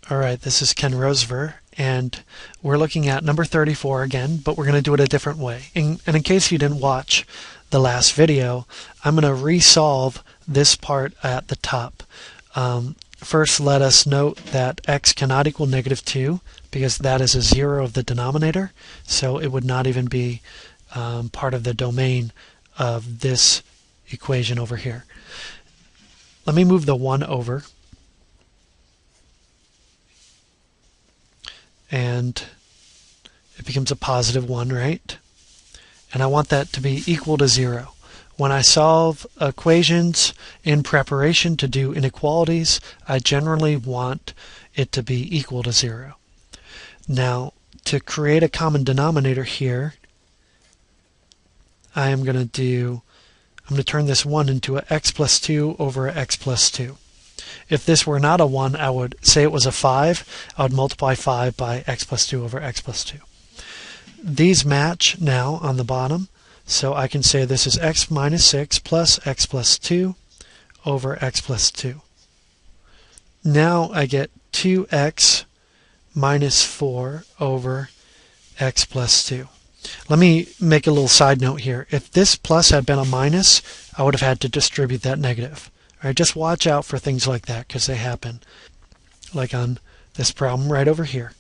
Alright, this is Ken Rosever, and we're looking at number 34 again, but we're going to do it a different way. And in case you didn't watch the last video, I'm going to resolve this part at the top. First, let us note that x cannot equal negative 2, because that is a 0 of the denominator, so it would not even be part of the domain of this equation over here. Let me move the 1 over. And it becomes a positive 1, right? And I want that to be equal to 0. When I solve equations in preparation to do inequalities, I generally want it to be equal to 0. Now, to create a common denominator here, I'm going to turn this 1 into an x plus 2 over x plus 2. If this were not a 1, I would say it was a 5. I would multiply 5 by x plus 2 over x plus 2. These match now on the bottom, so I can say this is x minus 6 plus x plus 2 over x plus 2. Now I get 2x minus 4 over x plus 2. Let me make a little side note here. If this plus had been a minus, I would have had to distribute that negative. All right, just watch out for things like that because they happen, like on this problem right over here.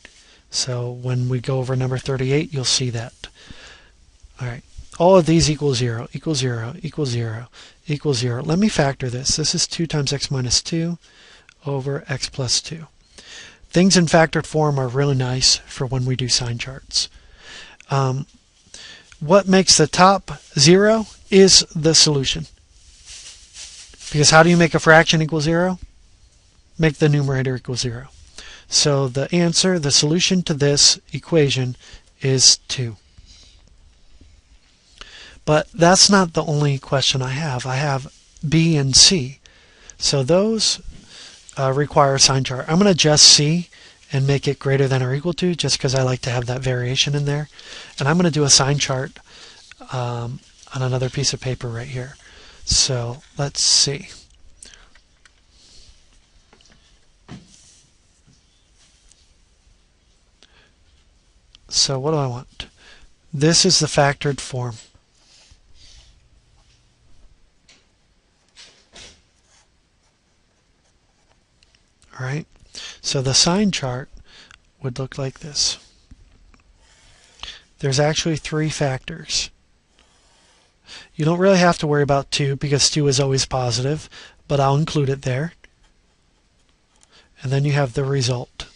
So when we go over number 38, you'll see that. All right, all of these equal 0, equal 0, equal 0, equal 0. Let me factor this. This is 2 times x minus 2 over x plus 2. Things in factored form are really nice for when we do sign charts. What makes the top 0 is the solution. Because how do you make a fraction equal 0? Make the numerator equal 0. So the answer, the solution to this equation is 2. But that's not the only question I have. I have B and C. So those require a sign chart. I'm going to adjust C and make it greater than or equal to, just because I like to have that variation in there. And I'm going to do a sign chart on another piece of paper right here. So let's see. So what do I want? This is the factored form. All right. So the sign chart would look like this. There's actually 3 factors. You don't really have to worry about 2 because 2 is always positive, but I'll include it there. And then you have the result.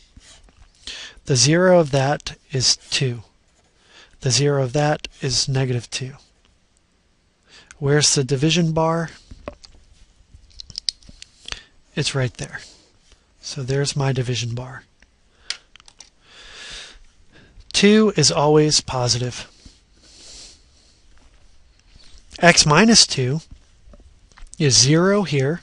The 0 of that is 2. The 0 of that is negative 2. Where's the division bar? It's right there. So there's my division bar. 2 is always positive. X minus 2 is 0 here.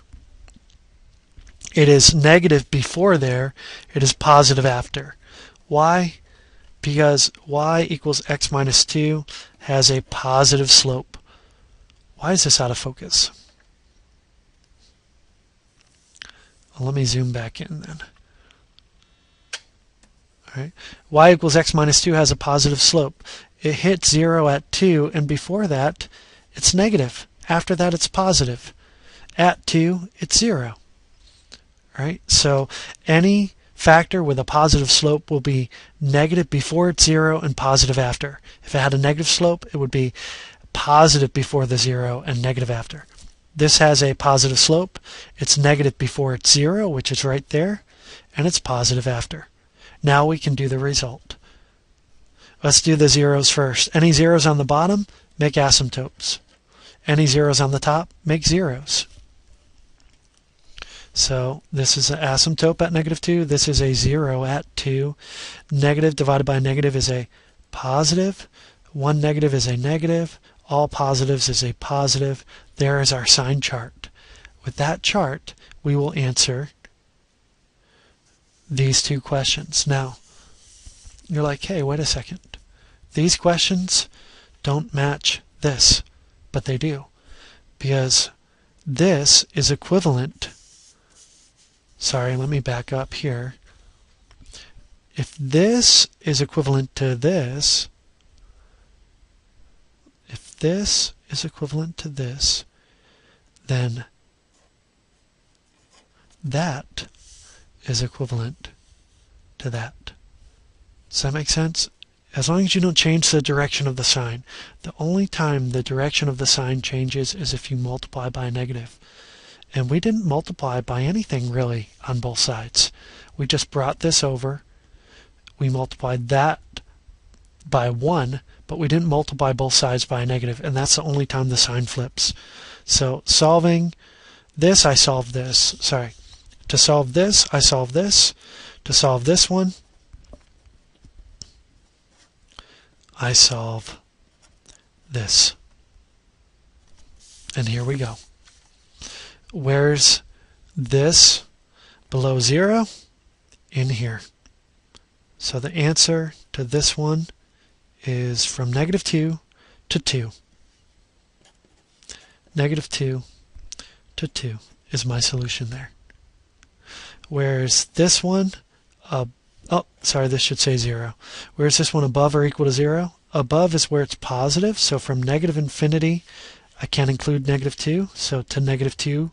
It is negative before there. It is positive after. Why? Because y equals x minus 2 has a positive slope. Why is this out of focus? Well, let me zoom back in then. All right. Y equals x minus 2 has a positive slope. It hits 0 at 2, and before that, it's negative. After that, it's positive. At 2, it's 0. All right. So any factor with a positive slope will be negative before it's 0 and positive after. If it had a negative slope, it would be positive before the 0 and negative after. This has a positive slope. It's negative before it's 0, which is right there, and it's positive after. Now we can do the result. Let's do the zeros first. Any zeros on the bottom, make asymptotes. Any zeros on the top, make zeros. So this is an asymptote at negative 2. This is a 0 at 2. Negative divided by negative is a positive. One negative is a negative. All positives is a positive. There is our sign chart. With that chart, we will answer these 2 questions. Now, you're like, hey, wait a second. These questions don't match this, but they do. Because this is equivalent. Sorry, let me back up here. if this is equivalent to this, then that is equivalent to that. Does that make sense? As long as you don't change the direction of the sign. The only time the direction of the sign changes is if you multiply by a negative. And we didn't multiply by anything really on both sides. We just brought this over. We multiplied that by 1, but we didn't multiply both sides by a negative, and that's the only time the sign flips. So solving this, I solve this. Sorry. To solve this, I solve this. To solve this one, I solve this. And here we go. Where's this below 0? In here. So the answer to this one is from -2 to 2. -2 to 2 is my solution there. Whereas this one, this should say 0. Where's this one above or equal to 0? Above is where it's positive, so from -infinity, I can't include -2, so to -2,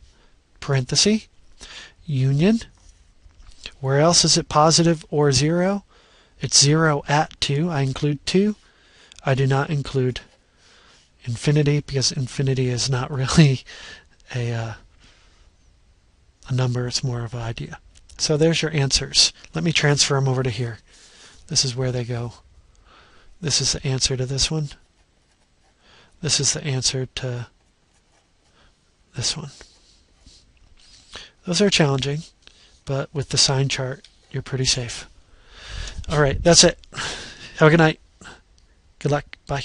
parenthesis, union. Where else is it positive or 0? It's 0 at 2. I include 2. I do not include infinity because infinity is not really a number. It's more of an idea. So there's your answers. Let me transfer them over to here. This is where they go. This is the answer to this one. This is the answer to this one. Those are challenging, but with the sign chart, you're pretty safe. All right, that's it. Have a good night. Good luck. Bye.